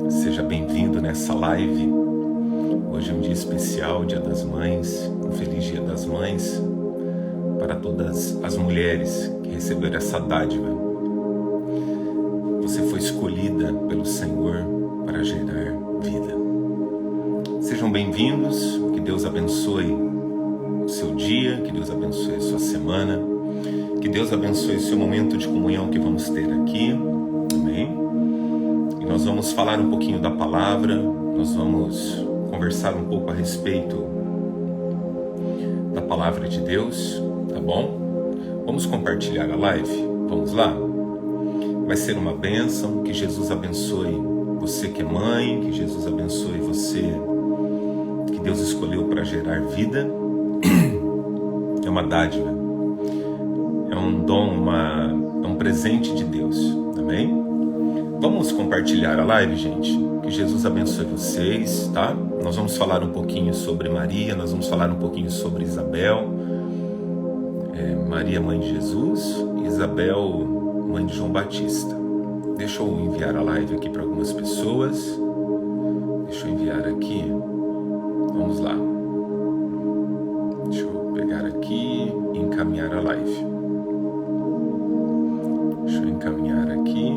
Seja bem-vindo nessa live. Hoje é um dia especial, Dia das Mães. Um feliz Dia das Mães para todas as mulheres que receberam essa dádiva. Você foi escolhida pelo Senhor para gerar vida. Sejam bem-vindos, que Deus abençoe o seu dia, que Deus abençoe a sua semana, que Deus abençoe o seu momento de comunhão que vamos ter aqui. Amém? E nós vamos falar um pouquinho da palavra, nós vamos conversar um pouco a respeito da palavra de Deus, tá bom? Vamos compartilhar a live? Vamos lá? Vai ser uma bênção, que Jesus abençoe você que é mãe, que Jesus abençoe você que Deus escolheu para gerar vida. É uma dádiva, é um dom, é um presente de Deus, amém? Vamos compartilhar a live, gente? Que Jesus abençoe vocês, tá? Nós vamos falar um pouquinho sobre Maria, nós vamos falar um pouquinho sobre Isabel, Maria, mãe de Jesus, e Isabel, mãe de João Batista. Deixa eu enviar a live aqui para algumas pessoas. Deixa eu enviar aqui. Vamos lá. Deixa eu pegar aqui e encaminhar a live. Deixa eu encaminhar aqui.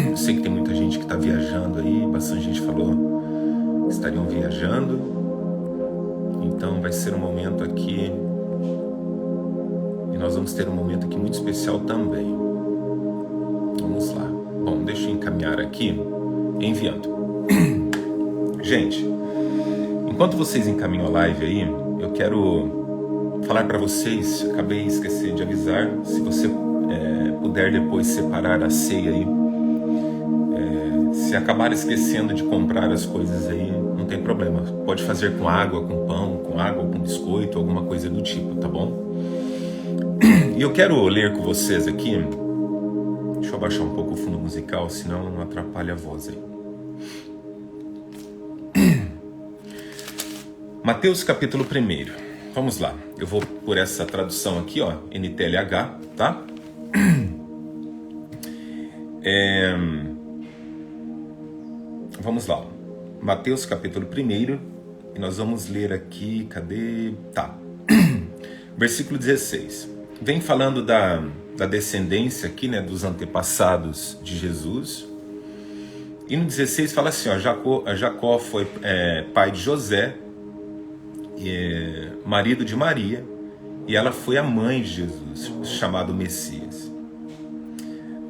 Eu sei que tem muita gente que está viajando aí, bastante gente falou que estariam viajando. Então vai ser um momento aqui, e nós vamos ter um momento aqui muito especial também. Vamos lá. Bom, deixa eu encaminhar aqui, enviando. Gente, enquanto vocês encaminham a live aí, eu quero falar para vocês, acabei de esquecer de avisar, se você puder depois separar a ceia aí, se acabar esquecendo de comprar as coisas aí, não tem problema, pode fazer com água, com pão, com água, com biscoito, alguma coisa do tipo, tá bom? E eu quero ler com vocês aqui, deixa eu abaixar um pouco o fundo musical, senão não atrapalha a voz aí. Mateus capítulo 1, vamos lá, eu vou por essa tradução aqui, ó, NTLH, tá? Vamos lá, Mateus capítulo 1, e nós vamos ler aqui, cadê? Tá, versículo 16, vem falando da descendência aqui, né, dos antepassados de Jesus, e no 16 fala assim, ó, Jacó foi pai de José, marido de Maria, e ela foi a mãe de Jesus, chamado Messias.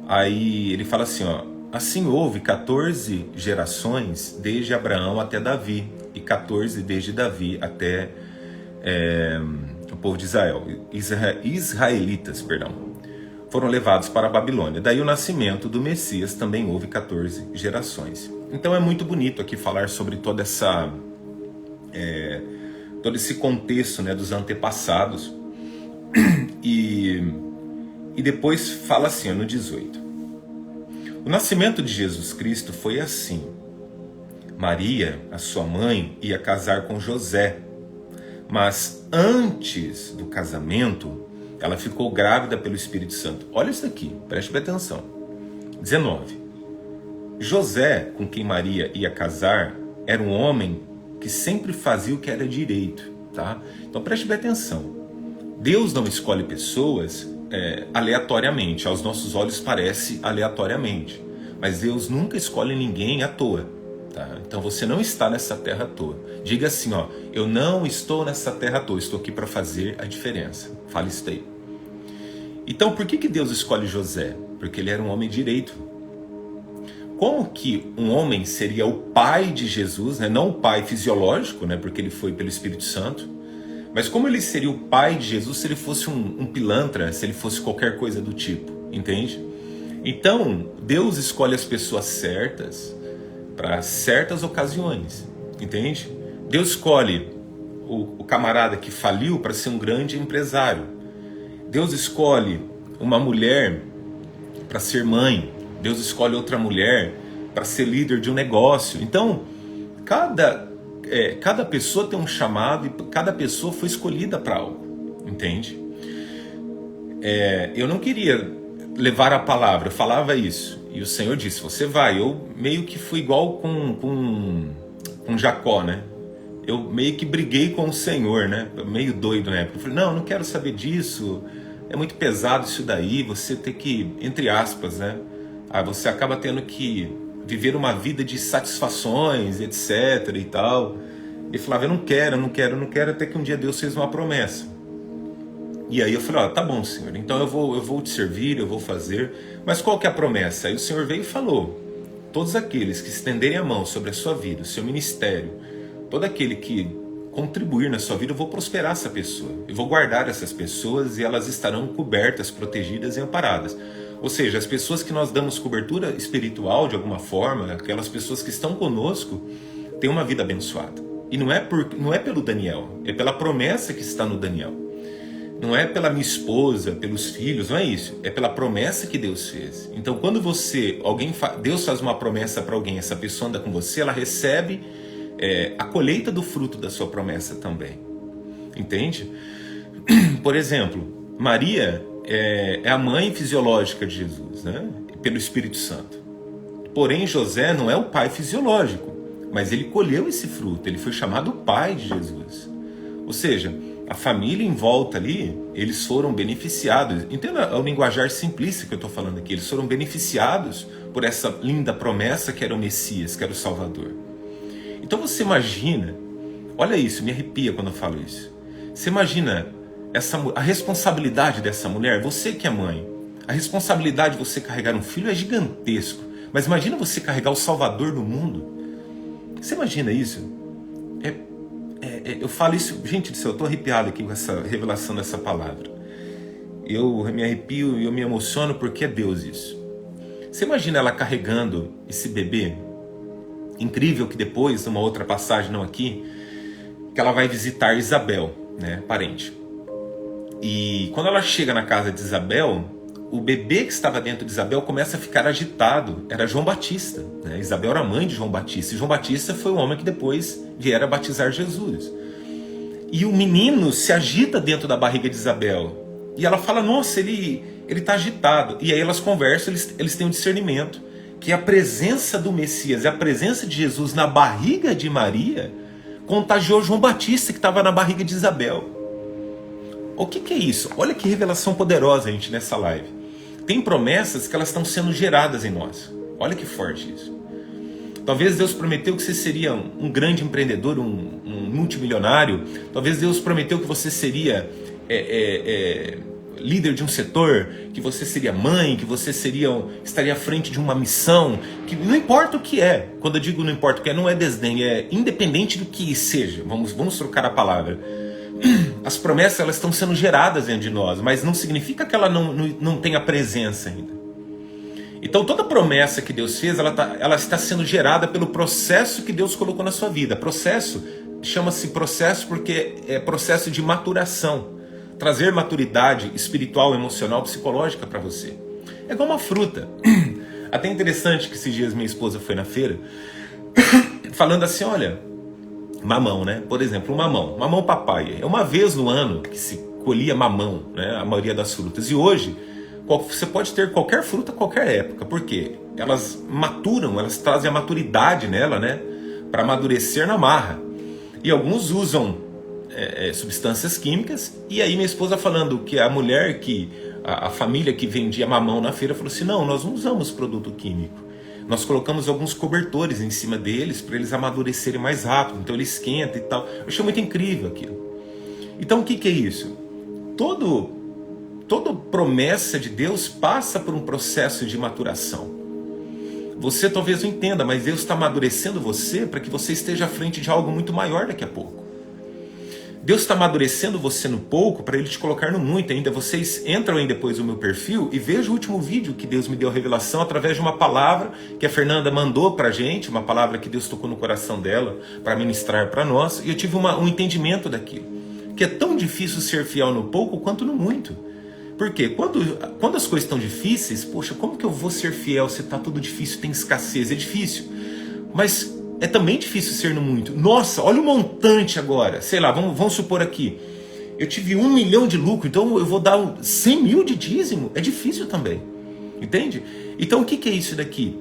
Aí ele fala assim, ó, assim houve 14 gerações desde Abraão até Davi, e 14 desde Davi até o povo de Israel, israelitas, perdão, foram levados para a Babilônia. Daí o nascimento do Messias também houve 14 gerações. Então é muito bonito aqui falar sobre toda essa todo esse contexto, né, dos antepassados. E depois fala assim, no 18. O nascimento de Jesus Cristo foi assim. Maria, a sua mãe, ia casar com José, mas antes do casamento, ela ficou grávida pelo Espírito Santo. Olha isso aqui, preste bem atenção. 19. José, com quem Maria ia casar, era um homem que sempre fazia o que era direito, tá? Então preste bem atenção. Deus não escolhe pessoas aleatoriamente. Aos nossos olhos parece aleatoriamente, mas Deus nunca escolhe ninguém à toa, tá? Então você não está nessa terra à toa. Diga assim, ó, eu não estou nessa terra à toa, estou aqui para fazer a diferença. Fale isso daí. Então por que Deus escolhe José? Porque ele era um homem direito. Como que um homem seria o pai de Jesus, né? Não o pai fisiológico, né? Porque ele foi pelo Espírito Santo, mas como ele seria o pai de Jesus se ele fosse um pilantra, se ele fosse qualquer coisa do tipo, entende? Então, Deus escolhe as pessoas certas para certas ocasiões, entende? Deus escolhe o camarada que faliu para ser um grande empresário. Deus escolhe uma mulher para ser mãe. Deus escolhe outra mulher para ser líder de um negócio. Então, cada pessoa tem um chamado e cada pessoa foi escolhida para algo, entende? Eu não queria levar a palavra, eu falava isso, E o Senhor disse, você vai. Eu meio que fui igual com Jacó, né? Eu meio que briguei com o Senhor, né? Meio doido na época. Eu falei, não quero saber disso. É muito pesado isso daí. Você tem que, entre aspas, né? Você acaba tendo que viver uma vida de satisfações, etc e tal. Ele falava, eu não quero, até que um dia Deus fez uma promessa. E aí eu falei, tá bom, Senhor, então eu vou te servir, eu vou fazer. Mas qual que é a promessa? Aí o Senhor veio e falou, todos aqueles que estenderem a mão sobre a sua vida, o seu ministério, todo aquele que contribuir na sua vida, eu vou prosperar essa pessoa. Eu vou guardar essas pessoas e elas estarão cobertas, protegidas e amparadas. Ou seja, as pessoas que nós damos cobertura espiritual de alguma forma, aquelas pessoas que estão conosco, têm uma vida abençoada. E não é pelo Daniel, é pela promessa que está no Daniel. Não é pela minha esposa, pelos filhos, não é isso. É pela promessa que Deus fez. Então quando Deus faz uma promessa para alguém, essa pessoa anda com você, ela recebe a colheita do fruto da sua promessa também. Entende? Por exemplo, Maria é a mãe fisiológica de Jesus, né? Pelo Espírito Santo. Porém, José não é o pai fisiológico, mas ele colheu esse fruto, ele foi chamado pai de Jesus. Ou seja, a família em volta ali, eles foram beneficiados. Entenda o linguajar simplista que eu estou falando aqui. Eles foram beneficiados por essa linda promessa que era o Messias, que era o Salvador. Então você imagina, olha isso, me arrepia quando eu falo isso. Você imagina a responsabilidade dessa mulher, você que é mãe. A responsabilidade de você carregar um filho é gigantesco. Mas imagina você carregar o Salvador do mundo. Você imagina isso? Eu falo isso, gente do céu, eu estou arrepiado aqui com essa revelação dessa palavra. Eu me arrepio e eu me emociono porque é Deus isso. Você imagina ela carregando esse bebê? Incrível que depois, numa outra passagem, não aqui, que ela vai visitar Isabel, né, parente. E quando ela chega na casa de Isabel, o bebê que estava dentro de Isabel começa a ficar agitado. Era João Batista, né? Isabel era mãe de João Batista. E João Batista foi o homem que depois viera batizar Jesus. E o menino se agita dentro da barriga de Isabel. E ela fala, nossa, ele está agitado. E aí elas conversam, eles têm um discernimento. Que a presença do Messias, a presença de Jesus na barriga de Maria, contagiou João Batista que estava na barriga de Isabel. O que é isso? Olha que revelação poderosa, gente, nessa live. Tem promessas que elas estão sendo geradas em nós. Olha que forte isso. Talvez Deus prometeu que você seria um grande empreendedor, um multimilionário. Talvez Deus prometeu que você seria líder de um setor, que você seria mãe, que você estaria à frente de uma missão, que não importa o que é. Quando eu digo não importa o que é, não é desdém, é independente do que seja. Vamos trocar a palavra. As promessas elas estão sendo geradas dentro de nós, mas não significa que ela não tenha presença ainda. Então toda promessa que Deus fez, ela está sendo gerada pelo processo que Deus colocou na sua vida. Processo, chama-se processo porque é processo de maturação. Trazer maturidade espiritual, emocional, psicológica para você. É igual uma fruta. Até interessante que esses dias minha esposa foi na feira, falando assim, olha, mamão, né? Por exemplo, o mamão papai. É uma vez no ano que se colhia mamão, né? A maioria das frutas. E hoje, você pode ter qualquer fruta, qualquer época. Por quê? Elas maturam, elas trazem a maturidade nela, né? Para amadurecer na marra. E alguns usam substâncias químicas. E aí minha esposa falando que a mulher a família que vendia mamão na feira falou assim, não, nós não usamos produto químico. Nós colocamos alguns cobertores em cima deles para eles amadurecerem mais rápido. Então ele esquenta e tal. Eu achei muito incrível aquilo. Então o que é isso? Toda promessa de Deus passa por um processo de maturação. Você talvez não entenda, mas Deus está amadurecendo você para que você esteja à frente de algo muito maior daqui a pouco. Deus está amadurecendo você no pouco para Ele te colocar no muito ainda. Vocês entram aí depois no meu perfil e vejam o último vídeo que Deus me deu a revelação através de uma palavra que a Fernanda mandou para a gente, uma palavra que Deus tocou no coração dela para ministrar para nós. E eu tive um entendimento daquilo. Que é tão difícil ser fiel no pouco quanto no muito. Por quê? Quando as coisas estão difíceis, poxa, como que eu vou ser fiel se está tudo difícil, tem escassez? É difícil. Mas é também difícil ser no muito. Nossa, olha o montante agora. Sei lá, vamos supor aqui. Eu tive 1 milhão de lucro, então eu vou dar 100 mil de dízimo. É difícil também. Entende? Então o que é isso daqui?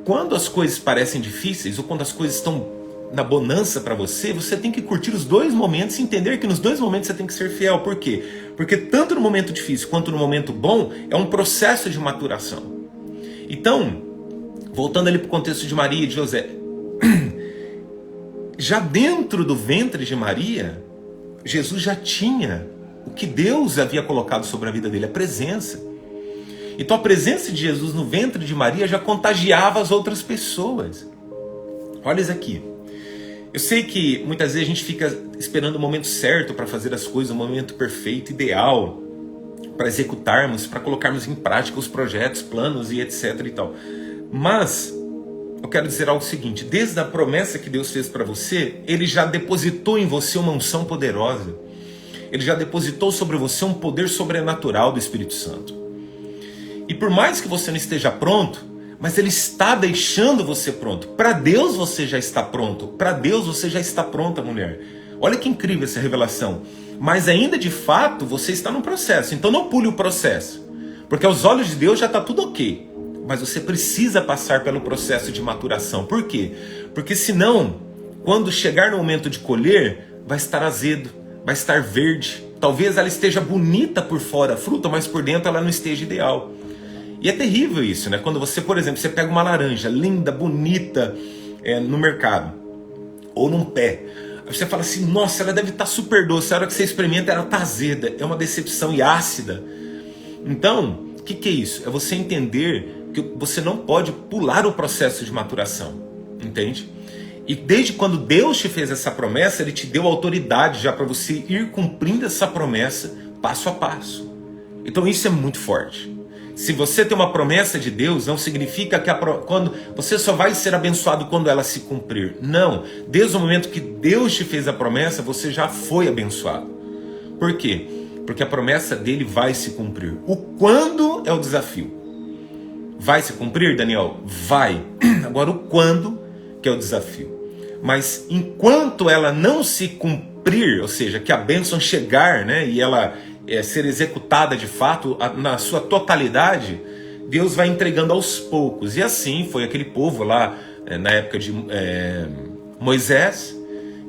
Quando as coisas parecem difíceis ou quando as coisas estão na bonança para você, você tem que curtir os dois momentos e entender que nos dois momentos você tem que ser fiel. Por quê? Porque tanto no momento difícil quanto no momento bom é um processo de maturação. Então, voltando ali para o contexto de Maria e de José, já dentro do ventre de Maria, Jesus já tinha o que Deus havia colocado sobre a vida dele, a presença. Então a presença de Jesus no ventre de Maria já contagiava as outras pessoas. Olha isso aqui. Eu sei que muitas vezes a gente fica esperando o momento certo para fazer as coisas, o momento perfeito, ideal, para executarmos, para colocarmos em prática os projetos, planos e etc e tal. Mas eu quero dizer algo seguinte: desde a promessa que Deus fez para você, Ele já depositou em você uma unção poderosa. Ele já depositou sobre você um poder sobrenatural do Espírito Santo. E por mais que você não esteja pronto, mas Ele está deixando você pronto. Para Deus você já está pronto. Para Deus você já está pronta, mulher. Olha que incrível essa revelação. Mas ainda de fato você está no processo. Então não pule o processo. Porque aos olhos de Deus já está tudo ok. Mas você precisa passar pelo processo de maturação. Por quê? Porque senão, quando chegar no momento de colher, vai estar azedo, vai estar verde. Talvez ela esteja bonita por fora, a fruta, mas por dentro ela não esteja ideal. E é terrível isso, né? Quando você, por exemplo, você pega uma laranja linda, bonita no mercado, ou num pé. Aí você fala assim, nossa, ela deve estar super doce. A hora que você experimenta, ela está azeda. É uma decepção e ácida. Então, o que é isso? É você entender que você não pode pular o processo de maturação. Entende? E desde quando Deus te fez essa promessa, Ele te deu autoridade já para você ir cumprindo essa promessa passo a passo. Então isso é muito forte. Se você tem uma promessa de Deus, não significa que quando você só vai ser abençoado quando ela se cumprir. Não. Desde o momento que Deus te fez a promessa, você já foi abençoado. Por quê? Porque a promessa dele vai se cumprir. O quando é o desafio. Vai se cumprir, Daniel? Vai. Agora o quando que é o desafio. Mas enquanto ela não se cumprir, ou seja, que a bênção chegar, né, e ela ser executada de fato na sua totalidade, Deus vai entregando aos poucos. E assim foi aquele povo lá na época de Moisés,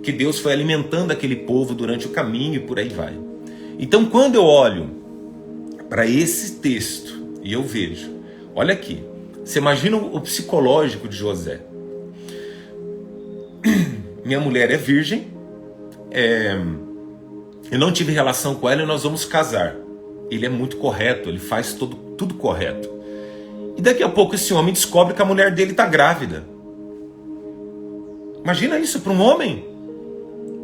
que Deus foi alimentando aquele povo durante o caminho e por aí vai. Então quando eu olho para esse texto e eu vejo, olha aqui, você imagina o psicológico de José. Minha mulher é virgem, eu não tive relação com ela e nós vamos casar. Ele é muito correto, ele faz tudo correto. E daqui a pouco esse homem descobre que a mulher dele está grávida. Imagina isso para um homem.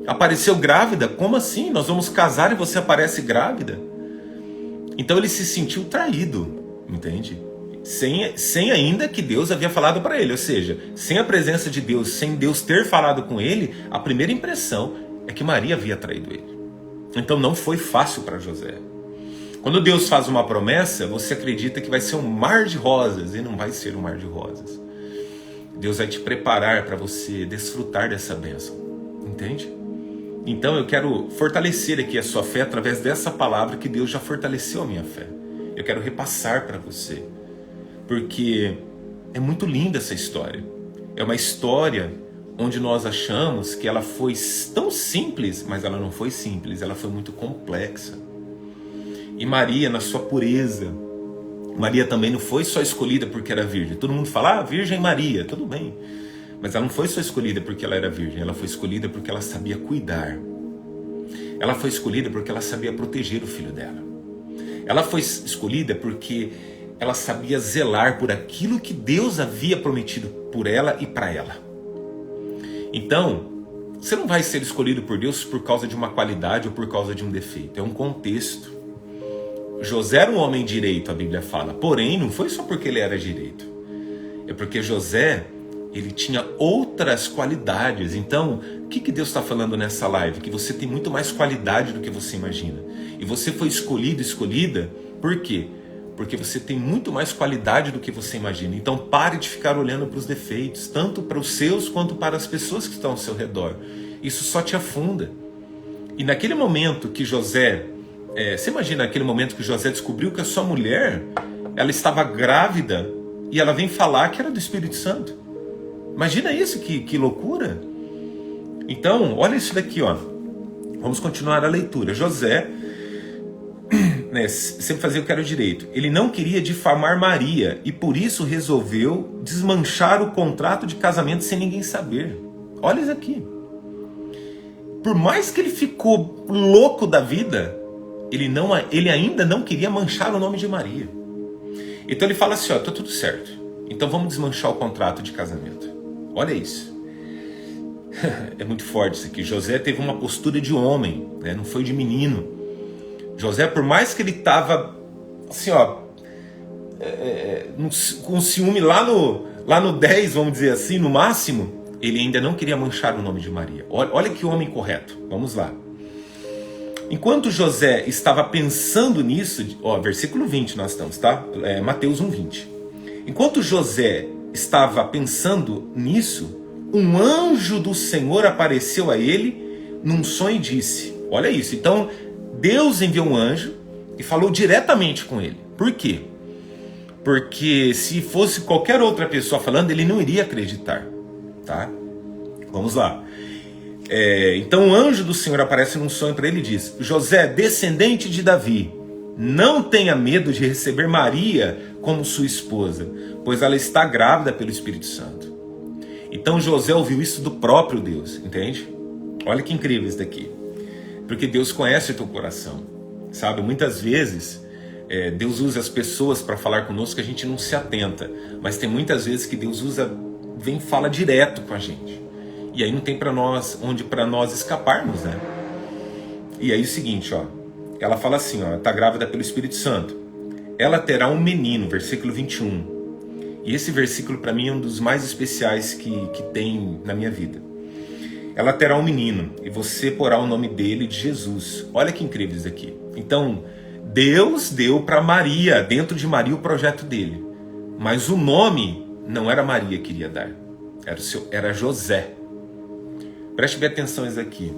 Apareceu grávida? Como assim? Nós vamos casar e você aparece grávida? Então ele se sentiu traído, entende? Sem ainda que Deus havia falado para ele. Ou seja, sem a presença de Deus, sem Deus ter falado com ele, a primeira impressão é que Maria havia traído ele. Então não foi fácil para José. Quando Deus faz uma promessa, você acredita que vai ser um mar de rosas, e não vai ser um mar de rosas. Deus vai te preparar para você desfrutar dessa bênção. Entende? Então eu quero fortalecer aqui a sua fé através dessa palavra que Deus já fortaleceu a minha fé. Eu quero repassar para você. Porque é muito linda essa história. É uma história onde nós achamos que ela foi tão simples, mas ela não foi simples, ela foi muito complexa. E Maria, na sua pureza, Maria também não foi só escolhida porque era virgem. Todo mundo fala, Virgem Maria, tudo bem. Mas ela não foi só escolhida porque ela era virgem, ela foi escolhida porque ela sabia cuidar. Ela foi escolhida porque ela sabia proteger o filho dela. Ela foi escolhida porque ela sabia zelar por aquilo que Deus havia prometido por ela e para ela. Então, você não vai ser escolhido por Deus por causa de uma qualidade ou por causa de um defeito. É um contexto. José era um homem direito, a Bíblia fala. Porém, não foi só porque ele era direito. É porque José, ele tinha outras qualidades. Então, o que Deus está falando nessa live? Que você tem muito mais qualidade do que você imagina. E você foi escolhido, escolhida, por quê? Porque você tem muito mais qualidade do que você imagina. Então pare de ficar olhando para os defeitos, tanto para os seus quanto para as pessoas que estão ao seu redor. Isso só te afunda. E naquele momento que José, você imagina aquele momento que José descobriu que a sua mulher ela estava grávida e ela vem falar que era do Espírito Santo. Imagina isso, que loucura. Então, olha isso daqui, ó. Vamos continuar a leitura. José, né, sempre fazia o que era o direito. Ele não queria difamar Maria e por isso resolveu desmanchar o contrato de casamento sem ninguém saber. Olha isso aqui. Por mais que ele ficou louco da vida, ele ainda não queria manchar o nome de Maria. Então ele fala assim, ó, tá tudo certo. Então vamos desmanchar o contrato de casamento. Olha isso. É muito forte isso aqui. José teve uma postura de homem, né? Não foi de menino. José, por mais que ele estava assim, ó, com ciúme lá no 10, vamos dizer assim, no máximo, ele ainda não queria manchar o nome de Maria. Olha que homem correto. Vamos lá. Enquanto José estava pensando nisso, ó, versículo 20 nós estamos, tá? Mateus 1:20. Enquanto José estava pensando nisso, um anjo do Senhor apareceu a ele num sonho e disse, olha isso, então Deus enviou um anjo e falou diretamente com ele. Por quê? Porque se fosse qualquer outra pessoa falando, ele não iria acreditar, tá? Vamos lá. Então o anjo do Senhor aparece num sonho para ele e diz, José, descendente de Davi, não tenha medo de receber Maria como sua esposa, pois ela está grávida pelo Espírito Santo. Então José ouviu isso do próprio Deus, entende? Olha que incrível isso daqui. Porque Deus conhece o teu coração, sabe? Muitas vezes Deus usa as pessoas para falar conosco que a gente não se atenta, mas tem muitas vezes que Deus vem e fala direto com a gente. E aí não tem onde para nós escaparmos, né? E aí o seguinte, ó, ela fala assim, ó, tá grávida pelo Espírito Santo. Ela terá um menino, versículo 21. E esse versículo para mim é um dos mais especiais que tem na minha vida. Ela terá um menino e você porá o nome dele de Jesus. Olha que incrível isso aqui. Então, Deus deu para Maria, dentro de Maria, o projeto dele. Mas o nome não era Maria que iria dar. Era José. Preste bem atenção isso aqui.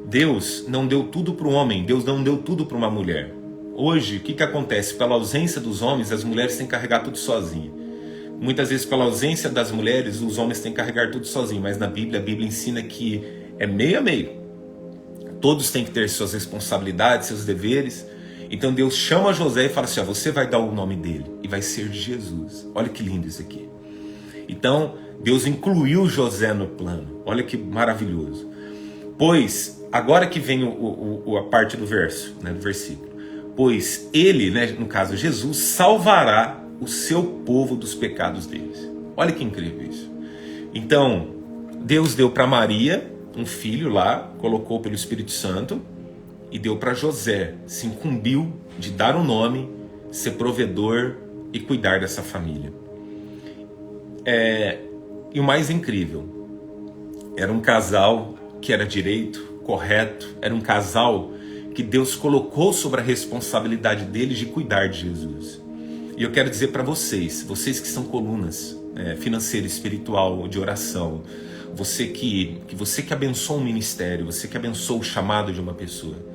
Deus não deu tudo para o homem, Deus não deu tudo para uma mulher. Hoje, o que acontece? Pela ausência dos homens, as mulheres têm que carregar tudo sozinhas. Muitas vezes, pela ausência das mulheres, os homens têm que carregar tudo sozinhos. Mas na Bíblia, a Bíblia ensina que é meio a meio. Todos têm que ter suas responsabilidades, seus deveres. Então Deus chama José e fala assim, ó, você vai dar o nome dele e vai ser de Jesus. Olha que lindo isso aqui. Então Deus incluiu José no plano. Olha que maravilhoso. Pois, agora que vem a parte do verso, né, do versículo. Pois ele, né, no caso Jesus, salvará o seu povo dos pecados deles. Olha que incrível isso. Então, Deus deu para Maria um filho lá, colocou pelo Espírito Santo, e deu para José, se incumbiu de dar um nome, ser provedor e cuidar dessa família. E o mais incrível, era um casal que era direito, correto, era um casal que Deus colocou sobre a responsabilidade deles de cuidar de Jesus. E eu quero dizer para vocês que são colunas financeira, espiritual, de oração, você que abençoa um ministério, você que abençoa o chamado de uma pessoa,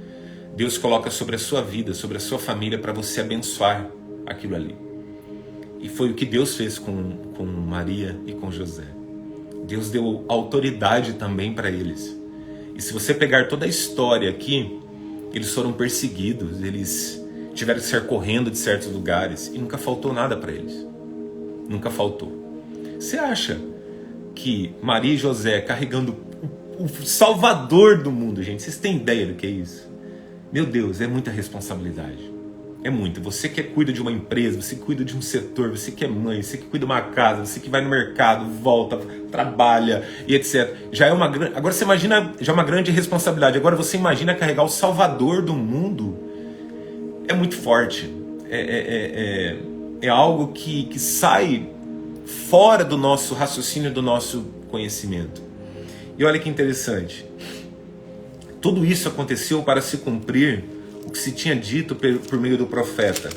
Deus coloca sobre a sua vida, sobre a sua família, para você abençoar aquilo ali. E foi o que Deus fez com Maria e com José. Deus deu autoridade também para eles. E se você pegar toda a história aqui, eles foram perseguidos, eles tiveram que sair correndo de certos lugares e nunca faltou nada para eles. Nunca faltou. Você acha que Maria e José carregando o Salvador do mundo, gente, vocês têm ideia do que é isso? Meu Deus, é muita responsabilidade. É muito. Você que cuida de uma empresa, você que cuida de um setor, você que é mãe, você que cuida de uma casa, você que vai no mercado, volta, trabalha e etc. Agora você imagina, já é uma grande responsabilidade. Agora você imagina carregar o Salvador do mundo. É muito forte. É algo que sai fora do nosso raciocínio, do nosso conhecimento. E olha que interessante. Tudo isso aconteceu para se cumprir o que se tinha dito por meio do profeta.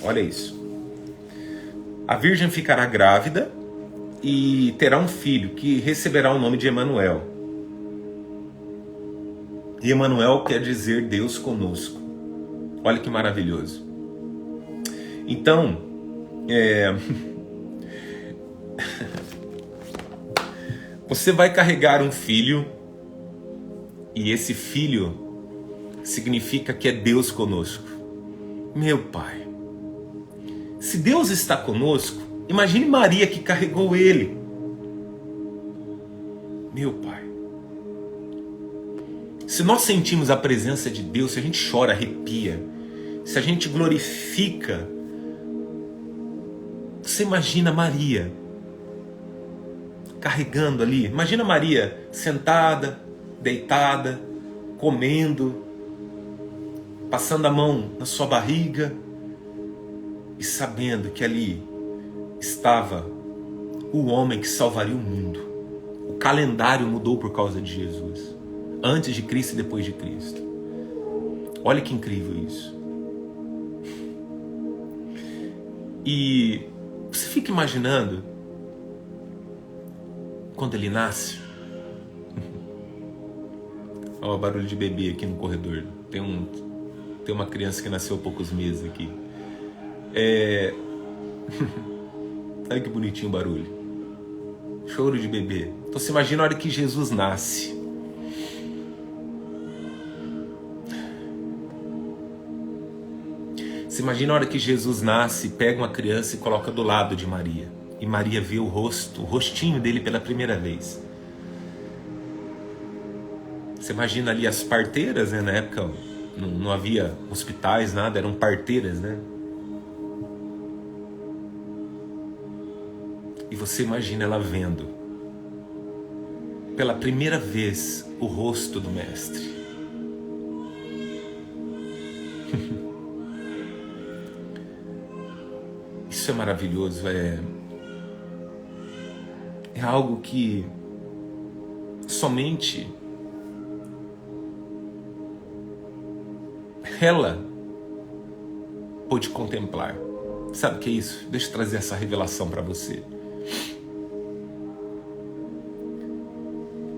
Olha isso. A virgem ficará grávida e terá um filho que receberá o nome de Emanuel. E Emanuel quer dizer Deus conosco. Olha que maravilhoso. Então, você vai carregar um filho, e esse filho significa que é Deus conosco. Meu Pai, se Deus está conosco, imagine Maria que carregou ele. Meu Pai, se nós sentimos a presença de Deus, se a gente chora, arrepia, se a gente glorifica, você imagina Maria carregando ali. Imagina Maria sentada, deitada, comendo, passando a mão na sua barriga e sabendo que ali estava o homem que salvaria o mundo. O calendário mudou por causa de Jesus, antes de Cristo e depois de Cristo. Olha que incrível isso. E você fica imaginando quando ele nasce. Olha o barulho de bebê aqui no corredor. Tem uma criança que nasceu há poucos meses aqui. Olha que bonitinho o barulho. Choro de bebê. Então você imagina a hora que Jesus nasce. Você imagina a hora que Jesus nasce, pega uma criança e coloca do lado de Maria. E Maria vê o rostinho dele pela primeira vez. Você imagina ali as parteiras, né? Na época não havia hospitais, nada, eram parteiras, né? E você imagina ela vendo pela primeira vez o rosto do Mestre. Isso é maravilhoso, é algo que somente ela pôde contemplar. Sabe o que é isso? Deixa eu trazer essa revelação para você.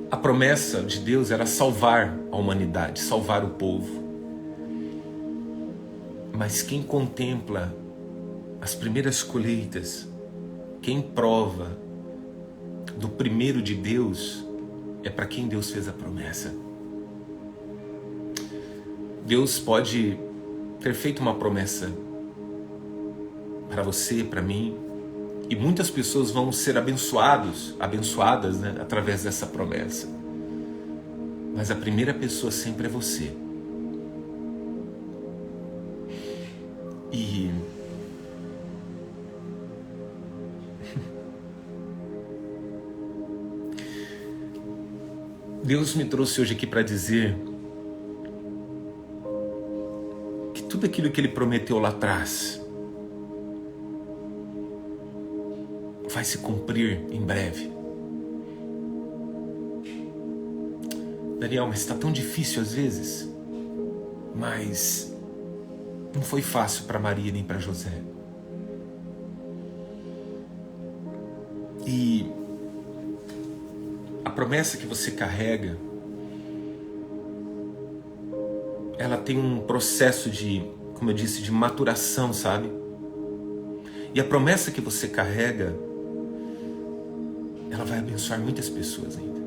A promessa de Deus era salvar a humanidade, salvar o povo. Mas quem contempla as primeiras colheitas, quem prova do primeiro de Deus, é para quem Deus fez a promessa. Deus pode ter feito uma promessa para você, para mim, e muitas pessoas vão ser abençoadas, né, através dessa promessa. Mas a primeira pessoa sempre é você. E Deus me trouxe hoje aqui para dizer que tudo aquilo que Ele prometeu lá atrás vai se cumprir em breve. Daniel, mas está tão difícil às vezes. Mas não foi fácil para Maria nem para José. E a promessa que você carrega, ela tem um processo de, como eu disse, de maturação, sabe? E a promessa que você carrega, ela vai abençoar muitas pessoas ainda.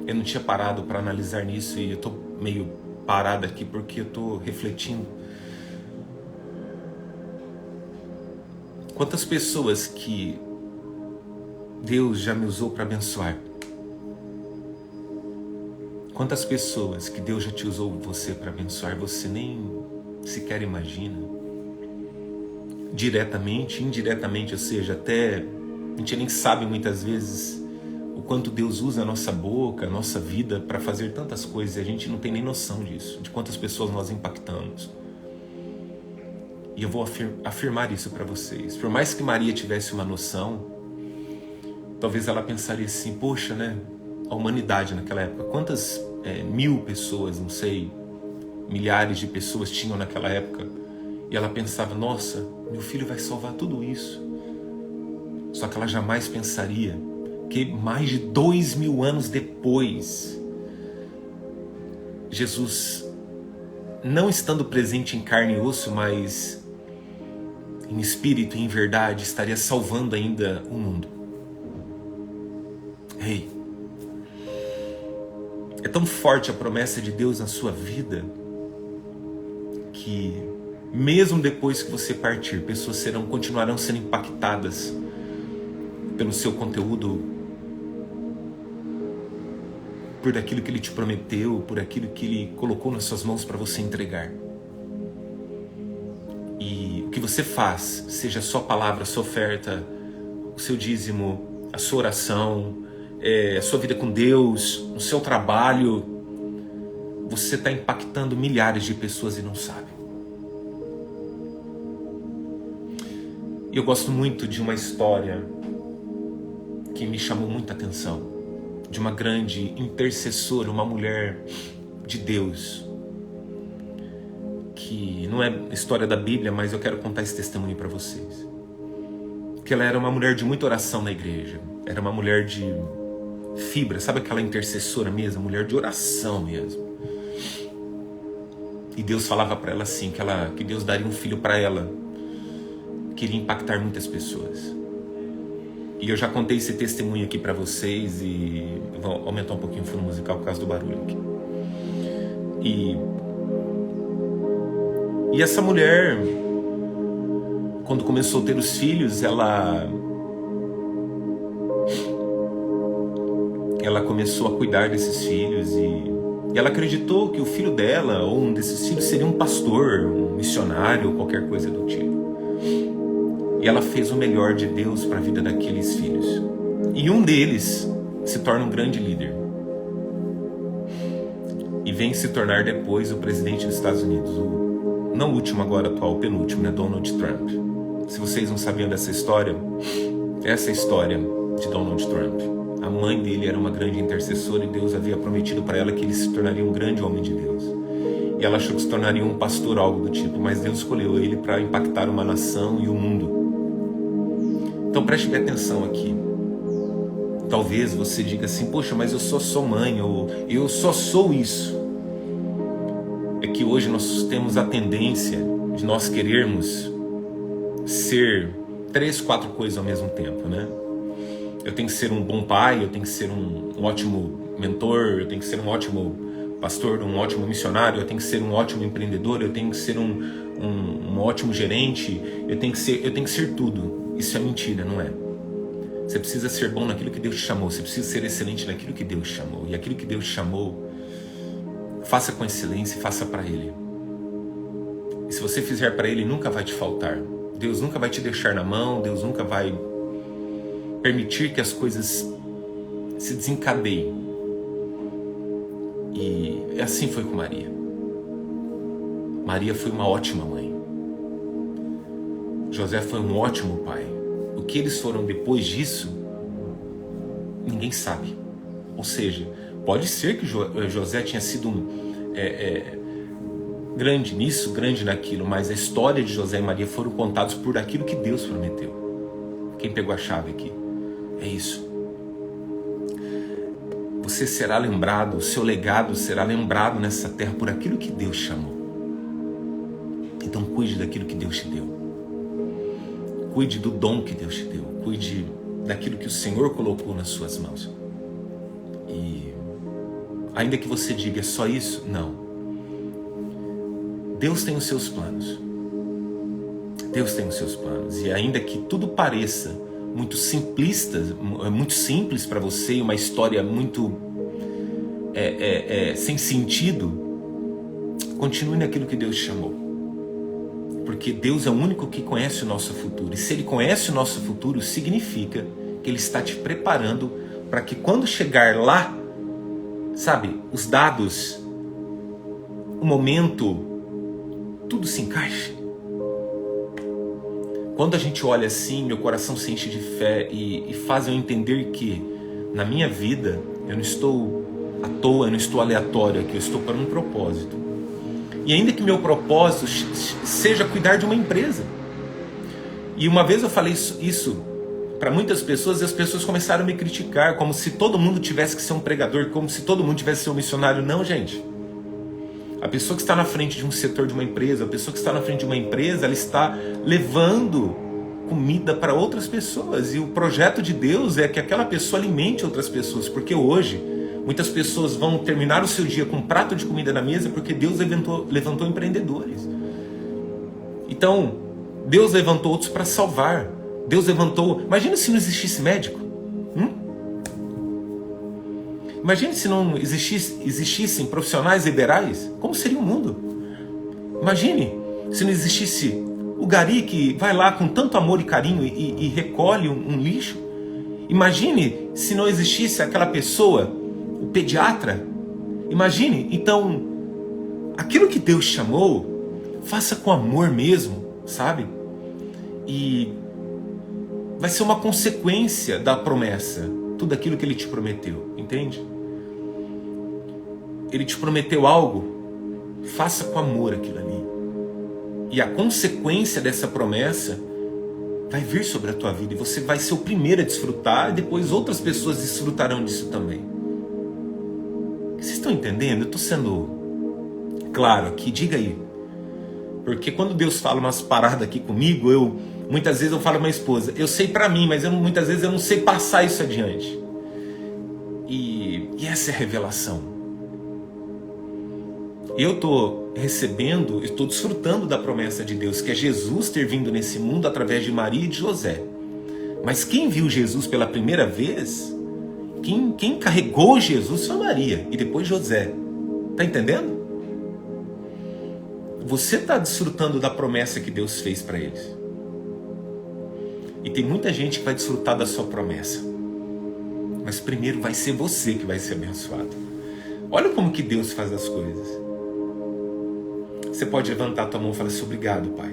Eu não tinha parado para analisar nisso e eu estou meio parado aqui porque eu estou refletindo. Quantas pessoas que Deus já me usou para abençoar? Quantas pessoas que Deus já te usou você para abençoar, você nem sequer imagina? Diretamente, indiretamente, ou seja, até a gente nem sabe muitas vezes o quanto Deus usa a nossa boca, a nossa vida para fazer tantas coisas e a gente não tem nem noção disso, de quantas pessoas nós impactamos. E eu vou afirmar isso para vocês. Por mais que Maria tivesse uma noção, talvez ela pensaria assim, poxa, né? A humanidade naquela época, quantas 1000 pessoas, não sei, milhares de pessoas tinham naquela época, e ela pensava, nossa, meu filho vai salvar tudo isso. Só que ela jamais pensaria que mais de 2000 anos depois, Jesus, não estando presente em carne e osso, mas em espírito e em verdade, estaria salvando ainda o mundo. Ei, é tão forte a promessa de Deus na sua vida que mesmo depois que você partir, pessoas continuarão sendo impactadas pelo seu conteúdo, por aquilo que Ele te prometeu, por aquilo que Ele colocou nas suas mãos para você entregar. E o que você faz, seja a sua palavra, a sua oferta, o seu dízimo, a sua oração, a sua vida com Deus, o seu trabalho, você está impactando milhares de pessoas e não sabe. E eu gosto muito de uma história que me chamou muita atenção, de uma grande intercessora, uma mulher de Deus, que não é história da Bíblia, mas eu quero contar esse testemunho para vocês. Que ela era uma mulher de muita oração na igreja, era uma mulher de fibra, sabe aquela intercessora mesmo, mulher de oração mesmo. E Deus falava para ela assim, que Deus daria um filho para ela, que iria impactar muitas pessoas. E eu já contei esse testemunho aqui para vocês e vou aumentar um pouquinho o fundo musical por causa do barulho aqui. E essa mulher, quando começou a ter os filhos, ela começou a cuidar desses filhos e ela acreditou que o filho dela, ou um desses filhos, seria um pastor, um missionário, ou qualquer coisa do tipo. E ela fez o melhor de Deus para a vida daqueles filhos. E um deles se torna um grande líder. E vem se tornar depois o presidente dos Estados Unidos. Não o último agora, atual, o penúltimo, né? Donald Trump. Se vocês não sabiam dessa história, essa é a história de Donald Trump. A mãe dele era uma grande intercessora e Deus havia prometido para ela que ele se tornaria um grande homem de Deus. E ela achou que se tornaria um pastor, algo do tipo, mas Deus escolheu ele para impactar uma nação e o mundo. Então preste bem atenção aqui. Talvez você diga assim, poxa, mas eu só sou mãe, ou eu só sou isso. É que hoje nós temos a tendência de nós querermos ser 3, 4 coisas ao mesmo tempo, né? Eu tenho que ser um bom pai, eu tenho que ser um ótimo mentor, eu tenho que ser um ótimo pastor, um ótimo missionário, eu tenho que ser um ótimo empreendedor, eu tenho que ser um ótimo gerente, eu tenho que ser tudo. Isso é mentira, não é? Você precisa ser bom naquilo que Deus te chamou, você precisa ser excelente naquilo que Deus te chamou. E aquilo que Deus te chamou, faça com excelência e faça para Ele. E se você fizer para Ele, nunca vai te faltar. Deus nunca vai te deixar na mão, Deus nunca vai permitir que as coisas se desencadeiem. E assim foi com Maria. Maria foi uma ótima mãe. José foi um ótimo pai. O que eles foram depois disso, ninguém sabe. Ou seja, pode ser que José tinha sido grande nisso, grande naquilo, mas a história de José e Maria foram contados por aquilo que Deus prometeu. Quem pegou a chave aqui? É isso. Você será lembrado, o seu legado será lembrado nessa terra por aquilo que Deus chamou. Então cuide daquilo que Deus te deu. Cuide do dom que Deus te deu. Cuide daquilo que o Senhor colocou nas suas mãos. E ainda que você diga, é só isso? Não. Deus tem os seus planos. Deus tem os seus planos. E ainda que tudo pareça muito simplista, muito simples para você, uma história muito sem sentido, continue naquilo que Deus te chamou. Porque Deus é o único que conhece o nosso futuro. E se Ele conhece o nosso futuro, significa que Ele está te preparando para que quando chegar lá, sabe, os dados, o momento, tudo se encaixe. Quando a gente olha assim, meu coração se enche de fé e faz eu entender que na minha vida eu não estou à toa, eu não estou aleatório aqui, eu estou para um propósito. E ainda que meu propósito seja cuidar de uma empresa. E uma vez eu falei isso para muitas pessoas e as pessoas começaram a me criticar, como se todo mundo tivesse que ser um pregador, como se todo mundo tivesse que ser um missionário. Não, gente. A pessoa que está na frente de um setor de uma empresa, a pessoa que está na frente de uma empresa, ela está levando comida para outras pessoas. E o projeto de Deus é que aquela pessoa alimente outras pessoas. Porque hoje, muitas pessoas vão terminar o seu dia com um prato de comida na mesa porque Deus levantou empreendedores. Então, Deus levantou outros para salvar. Deus levantou... Imagina se não existisse médico. Imagine se não existissem profissionais liberais. Como seria o mundo? Imagine se não existisse o gari que vai lá com tanto amor e carinho e recolhe um lixo. Imagine se não existisse aquela pessoa, o pediatra. Imagine, então, aquilo que Deus chamou, faça com amor mesmo, sabe? E vai ser uma consequência da promessa, tudo aquilo que Ele te prometeu, entende? Ele te prometeu algo, faça com amor aquilo ali. E a consequência dessa promessa vai vir sobre a tua vida. E você vai ser o primeiro a desfrutar, e depois outras pessoas desfrutarão disso também. Vocês estão entendendo? Eu estou sendo claro aqui, diga aí. Porque quando Deus fala umas paradas aqui comigo, muitas vezes eu falo à minha esposa, eu sei pra mim, mas muitas vezes eu não sei passar isso adiante. E essa é a revelação. Eu estou recebendo, estou desfrutando da promessa de Deus, que é Jesus ter vindo nesse mundo através de Maria e de José. Mas quem viu Jesus pela primeira vez, quem carregou Jesus foi Maria e depois José. Está entendendo? Você está desfrutando da promessa que Deus fez para eles. E tem muita gente que vai desfrutar da sua promessa. Mas primeiro vai ser você que vai ser abençoado. Olha como que Deus faz as coisas. Você pode levantar a tua mão e falar assim, obrigado, Pai.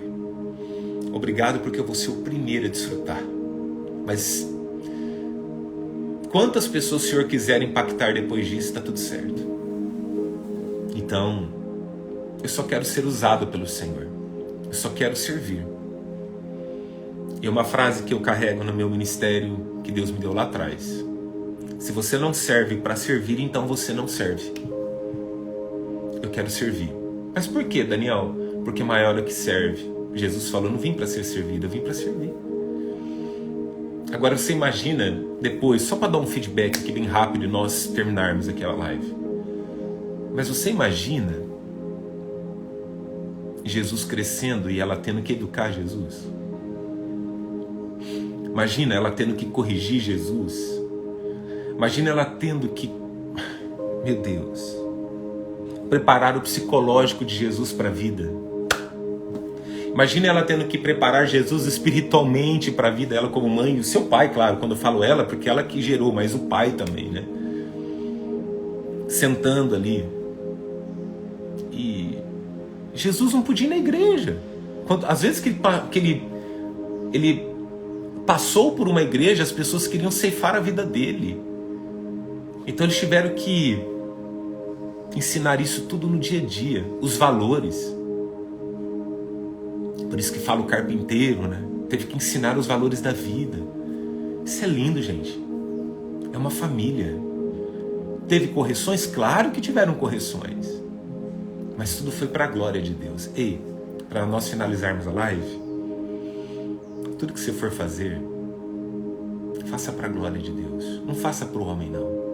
Obrigado porque eu vou ser o primeiro a desfrutar. Mas quantas pessoas o Senhor quiser impactar depois disso, está tudo certo. Então, eu só quero ser usado pelo Senhor. Eu só quero servir. E uma frase que eu carrego no meu ministério, que Deus me deu lá atrás. Se você não serve para servir, então você não serve. Eu quero servir. Mas por que, Daniel? Porque maior é o que serve. Jesus falou, não vim para ser servido, eu vim para servir. Agora você imagina, depois, só para dar um feedback aqui bem rápido e nós terminarmos aquela live. Mas você imagina Jesus crescendo e ela tendo que educar Jesus? Imagina ela tendo que corrigir Jesus? Imagina ela tendo que, meu Deus, preparar o psicológico de Jesus para a vida. Imagina ela tendo que preparar Jesus espiritualmente para a vida, ela como mãe, e o seu pai, claro, quando eu falo ela, porque ela que gerou, mas o pai também, né? Sentando ali. E Jesus não podia ir na igreja. Às vezes que ele passou por uma igreja, as pessoas queriam ceifar a vida dele. Então eles tiveram que ensinar isso tudo no dia a dia, os valores. Por isso que fala o carpinteiro, né? Teve que ensinar os valores da vida. Isso é lindo, gente. É uma família. Teve correções? Claro que tiveram correções. Mas tudo foi para a glória de Deus. Ei, para nós finalizarmos a live, tudo que você for fazer, faça para a glória de Deus. Não faça para o homem, não.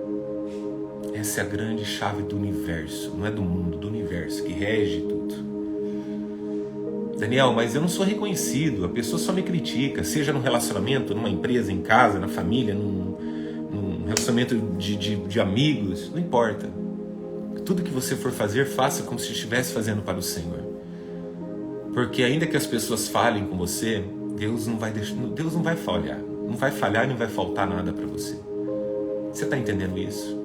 Essa é a grande chave do universo. Não é do mundo, do universo, que rege tudo. Daniel, mas eu não sou reconhecido. A pessoa só me critica. Seja num relacionamento, numa empresa, em casa, na família, num relacionamento de amigos. Não importa. Tudo que você for fazer, faça como se estivesse fazendo para o Senhor. Porque ainda que as pessoas falhem com você, Deus não vai falhar. Não vai falhar e não vai faltar nada para você. Você está entendendo isso?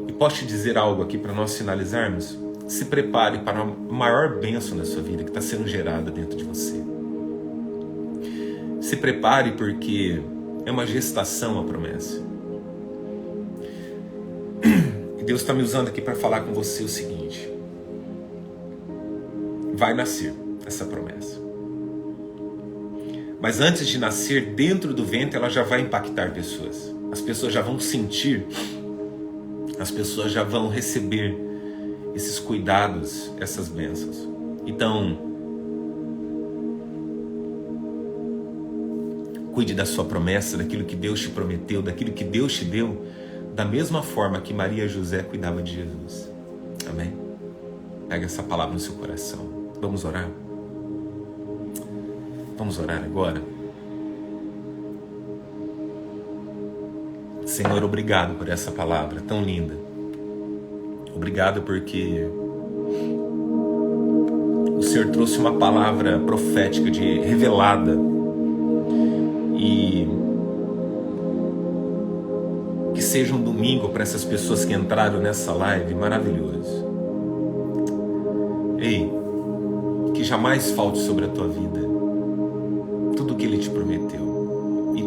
E posso te dizer algo aqui para nós finalizarmos? Se prepare para a maior bênção na sua vida que está sendo gerada dentro de você. Se prepare porque é uma gestação a promessa. E Deus está me usando aqui para falar com você o seguinte. Vai nascer essa promessa. Mas antes de nascer, dentro do ventre, ela já vai impactar pessoas. As pessoas já vão sentir, as pessoas já vão receber. esses cuidados, essas bênçãos. Então, cuide da sua promessa, daquilo que Deus te prometeu, daquilo que Deus te deu, da mesma forma que Maria e José cuidavam de Jesus. Amém? Pega essa palavra no seu coração. Vamos orar? Vamos orar agora? Senhor, obrigado por essa palavra tão linda. Obrigado porque o Senhor trouxe uma palavra profética, revelada, e que seja um domingo para essas pessoas que entraram nessa live maravilhoso. Ei, que jamais falte sobre a tua vida tudo o que Ele te prometeu e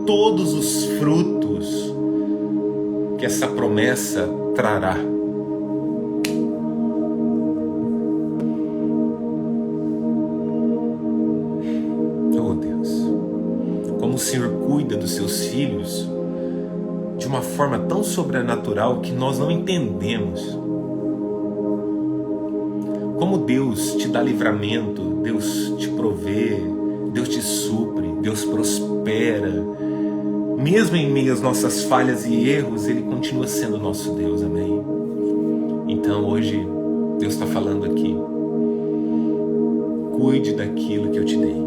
todos os frutos que essa promessa trará. Oh Deus, como o Senhor cuida dos seus filhos de uma forma tão sobrenatural que nós não entendemos. Como Deus te dá livramento, Deus te provê, Deus te supre, Deus prospera. Mesmo em meio às nossas falhas e erros, Ele continua sendo nosso Deus, amém? Então hoje, Deus está falando aqui. Cuide daquilo que eu te dei.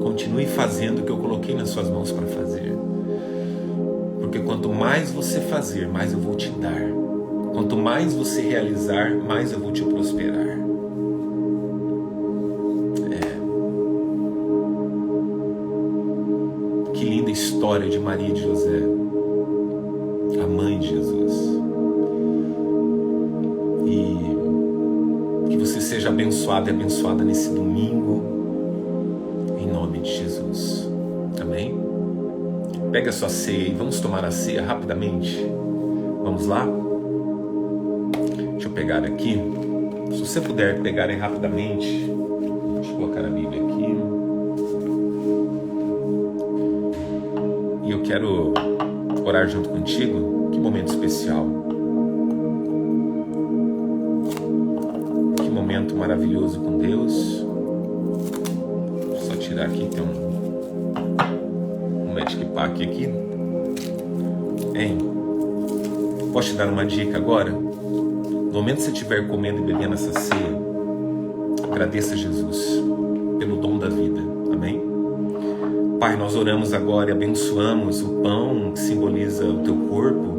Continue fazendo o que eu coloquei nas suas mãos para fazer. Porque quanto mais você fazer, mais eu vou te dar. Quanto mais você realizar, mais eu vou te prosperar. Que linda história de Maria e de José, a mãe de Jesus. E que você seja abençoado e abençoada nesse domingo, em nome de Jesus. Amém? Pega a sua ceia e vamos tomar a ceia rapidamente. Vamos lá? Deixa eu pegar aqui. Se você puder pegar aí rapidamente. Deixa eu colocar a Bíblia aqui. E eu quero orar junto contigo. Que momento especial. Que momento maravilhoso com Deus. Vou só tirar aqui, tem um Magic Pack aqui. Hein? Posso te dar uma dica agora? No momento que você estiver comendo e bebendo essa ceia, agradeça a Jesus pelo dom da vida. Amém? Pai, nós oramos agora e abençoamos o pão que simboliza o teu corpo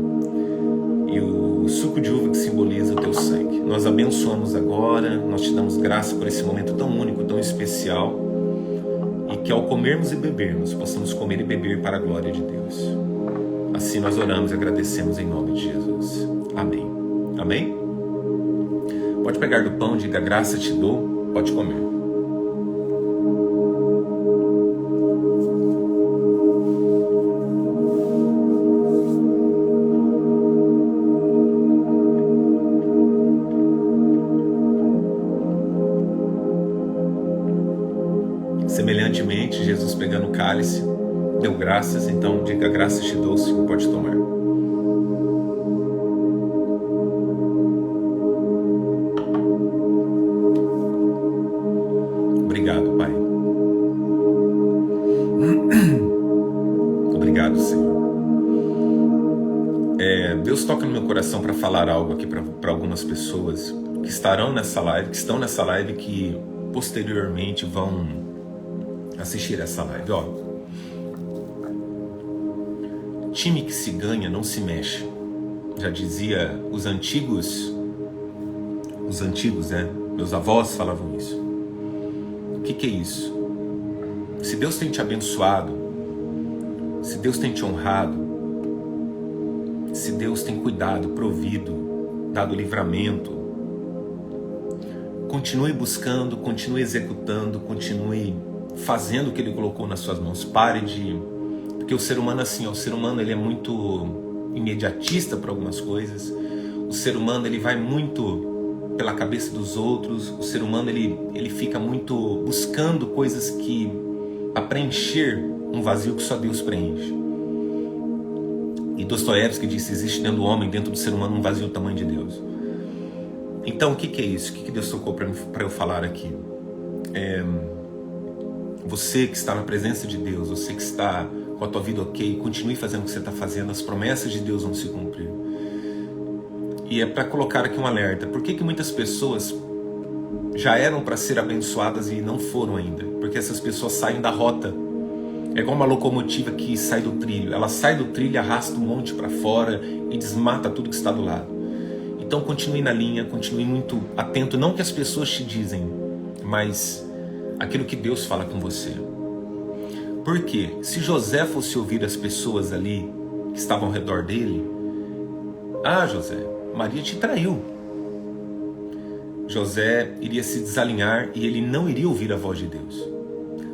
e o suco de uva que simboliza o teu sangue. Nós abençoamos agora, nós te damos graça por esse momento tão único, tão especial, e que ao comermos e bebermos, possamos comer e beber para a glória de Deus. Assim nós oramos e agradecemos em nome de Jesus. Amém. Amém? Pode pegar do pão, diga graça te dou, pode comer. Semelhantemente, Jesus pegando o cálice, deu graças, então diga graças te dou, Senhor, pode tomar. Obrigado, Pai. Obrigado, Senhor. Deus toca no meu coração para falar algo aqui para algumas pessoas que estarão nessa live, que estão nessa live, que posteriormente vão assistir essa live. Ó, time que se ganha não se mexe. Já dizia os antigos, né? Meus avós falavam isso. O que é isso? Se Deus tem te abençoado, se Deus tem te honrado, se Deus tem cuidado, provido, dado livramento, continue buscando, continue executando, continue fazendo o que Ele colocou nas suas mãos. Pare de... Porque o ser humano, assim, o ser humano ele é muito imediatista para algumas coisas. O ser humano ele vai muito pela cabeça dos outros. O ser humano ele fica muito buscando coisas que para preencher um vazio que só Deus preenche. E Dostoiévski disse: existe dentro do homem, dentro do ser humano, um vazio do tamanho de Deus. Então, o que é isso? O que Deus tocou para eu falar aqui? Você que está na presença de Deus, você que está com a tua vida ok, continue fazendo o que você está fazendo, as promessas de Deus vão se cumprir. E é para colocar aqui um alerta. Por que muitas pessoas já eram para ser abençoadas e não foram ainda? Porque essas pessoas saem da rota. É igual uma locomotiva que sai do trilho. Ela sai do trilho, arrasta um monte para fora e desmata tudo que está do lado. Então continue na linha, continue muito atento, não que as pessoas te dizem, mas aquilo que Deus fala com você. Porque se José fosse ouvir as pessoas ali que estavam ao redor dele, José, Maria te traiu. José iria se desalinhar e ele não iria ouvir a voz de Deus.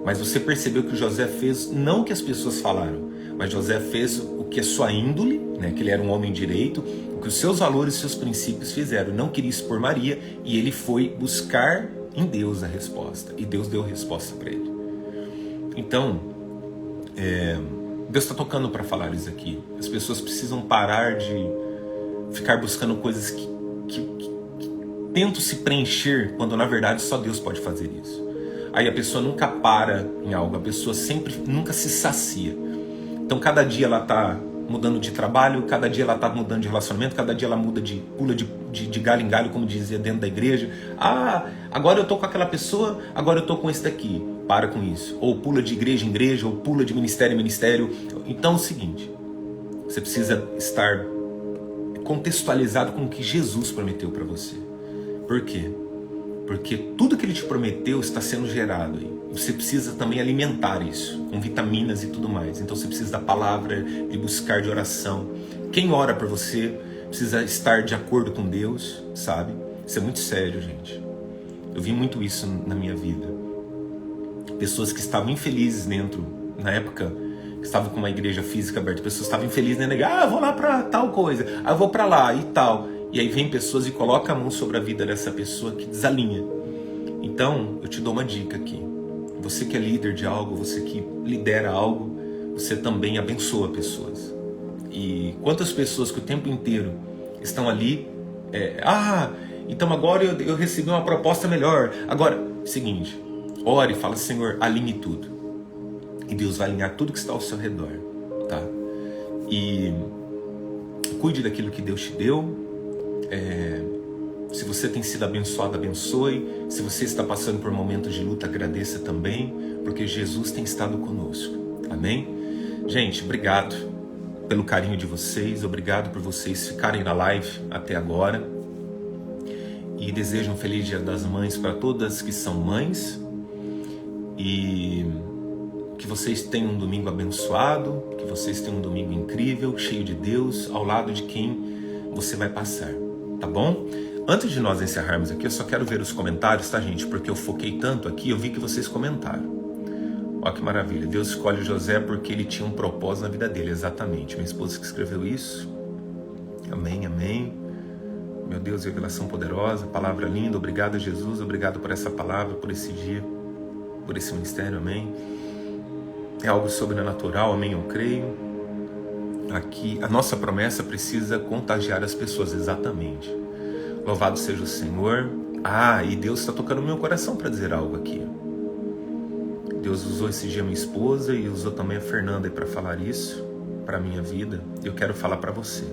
Mas você percebeu que José fez não o que as pessoas falaram, mas José fez o que a sua índole, né, que ele era um homem direito, o que os seus valores e seus princípios fizeram. Não queria expor Maria e ele foi buscar em Deus a resposta. E Deus deu a resposta para ele. Então, Deus está tocando para falar isso aqui. As pessoas precisam parar de ficar buscando coisas que tentam se preencher, quando na verdade só Deus pode fazer isso. Aí a pessoa nunca para em algo, a pessoa nunca se sacia. Então cada dia ela está mudando de trabalho, cada dia ela está mudando de relacionamento, cada dia ela pula de galho em galho, como dizia dentro da igreja. Agora eu estou com aquela pessoa, agora eu estou com esse daqui. Para com isso. Ou pula de igreja em igreja, ou pula de ministério em ministério. Então é o seguinte, você precisa estar contextualizado com o que Jesus prometeu para você. Por quê? Porque tudo que ele te prometeu está sendo gerado aí. Você precisa também alimentar isso, com vitaminas e tudo mais. Então você precisa da palavra, de buscar, de oração. Quem ora por você precisa estar de acordo com Deus, sabe? Isso é muito sério, gente. Eu vi muito isso na minha vida. Pessoas que estavam infelizes dentro, na época que estavam com uma igreja física aberta, pessoas estavam infelizes, né? Eu vou lá para tal coisa, eu vou para lá e tal. E aí vem pessoas e colocam a mão sobre a vida dessa pessoa que desalinha. Então, eu te dou uma dica aqui. Você que é líder de algo, você que lidera algo, você também abençoa pessoas. E quantas pessoas que o tempo inteiro estão ali, então agora eu recebi uma proposta melhor. Agora, seguinte, ore e fala, Senhor, alinhe tudo. E Deus vai alinhar tudo que está ao seu redor, tá? E cuide daquilo que Deus te deu. Se você tem sido abençoado, abençoe. Se você está passando por momentos de luta, agradeça também, porque Jesus tem estado conosco. Amém? Gente, obrigado pelo carinho de vocês, obrigado por vocês ficarem na live até agora. E desejo um feliz Dia das Mães para todas que são mães. E que vocês tenham um domingo abençoado, que vocês tenham um domingo incrível, cheio de Deus, ao lado de quem você vai passar, tá bom? Antes de nós encerrarmos aqui, eu só quero ver os comentários, tá, gente? Porque eu foquei tanto aqui, eu vi que vocês comentaram. Olha que maravilha. Deus escolhe José porque ele tinha um propósito na vida dele, exatamente. Minha esposa que escreveu isso. Amém, amém. Meu Deus, revelação poderosa, palavra linda. Obrigado, Jesus. Obrigado por essa palavra, por esse dia, por esse ministério, amém. É algo sobrenatural, amém, eu creio. Aqui, a nossa promessa precisa contagiar as pessoas, exatamente. Louvado seja o Senhor. E Deus está tocando no meu coração para dizer algo aqui. Deus usou esse dia a minha esposa e usou também a Fernanda para falar isso para a minha vida. Eu quero falar para você.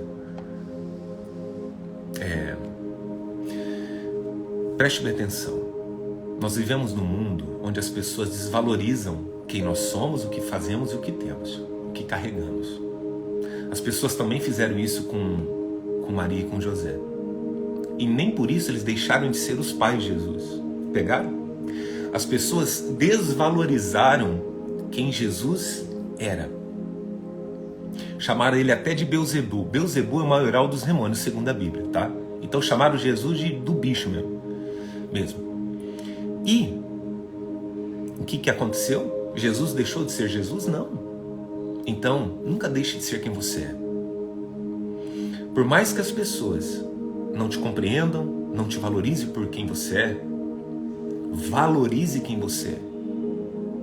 Preste bem atenção. Nós vivemos num mundo onde as pessoas desvalorizam quem nós somos, o que fazemos e o que temos, o que carregamos. As pessoas também fizeram isso com Maria e com José. E nem por isso eles deixaram de ser os pais de Jesus. Pegaram? As pessoas desvalorizaram quem Jesus era. Chamaram ele até de Belzebu. Belzebu é o maioral dos demônios, segundo a Bíblia, tá? Então chamaram Jesus do bicho mesmo. E o que aconteceu? Jesus deixou de ser Jesus? Não. Então, nunca deixe de ser quem você é. Por mais que as pessoas não te compreendam, não te valorizem por quem você é, valorize quem você é.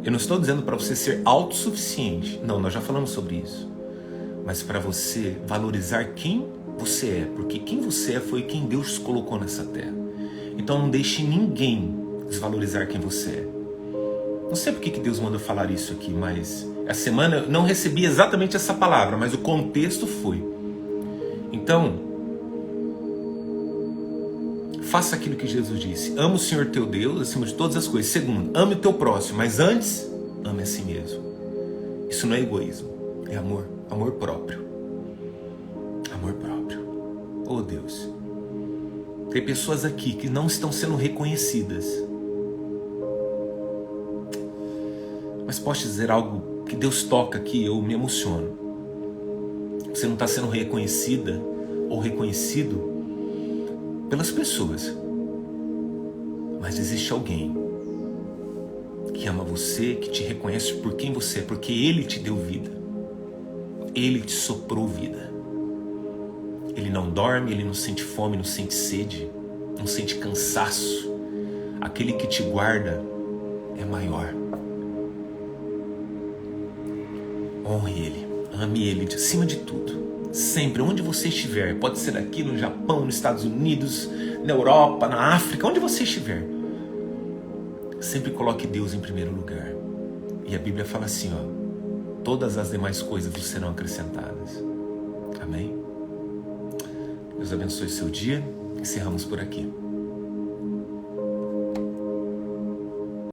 Eu não estou dizendo para você ser autossuficiente. Não, nós já falamos sobre isso. Mas para você valorizar quem você é. Porque quem você é foi quem Deus colocou nessa terra. Então não deixe ninguém desvalorizar quem você é. Não sei por que Deus mandou falar isso aqui, mas essa semana eu não recebi exatamente essa palavra, mas o contexto foi. Então, faça aquilo que Jesus disse. Ama o Senhor teu Deus acima de todas as coisas. Segundo, ame o teu próximo, mas antes, ame a si mesmo. Isso não é egoísmo, é amor. Amor próprio. Amor próprio. Oh Deus. Tem pessoas aqui que não estão sendo reconhecidas. Mas posso te dizer algo que Deus toca aqui, eu me emociono. Você não está sendo reconhecida ou reconhecido pelas pessoas. Mas existe alguém que ama você, que te reconhece por quem você é, porque Ele te deu vida. Ele te soprou vida. Ele não dorme, Ele não sente fome, não sente sede, não sente cansaço. Aquele que te guarda é maior. Honre Ele, ame Ele acima de tudo. Sempre, onde você estiver, pode ser aqui no Japão, nos Estados Unidos, na Europa, na África, onde você estiver, sempre coloque Deus em primeiro lugar. E a Bíblia fala assim, ó, todas as demais coisas vos serão acrescentadas. Amém? Deus abençoe seu dia. Encerramos por aqui.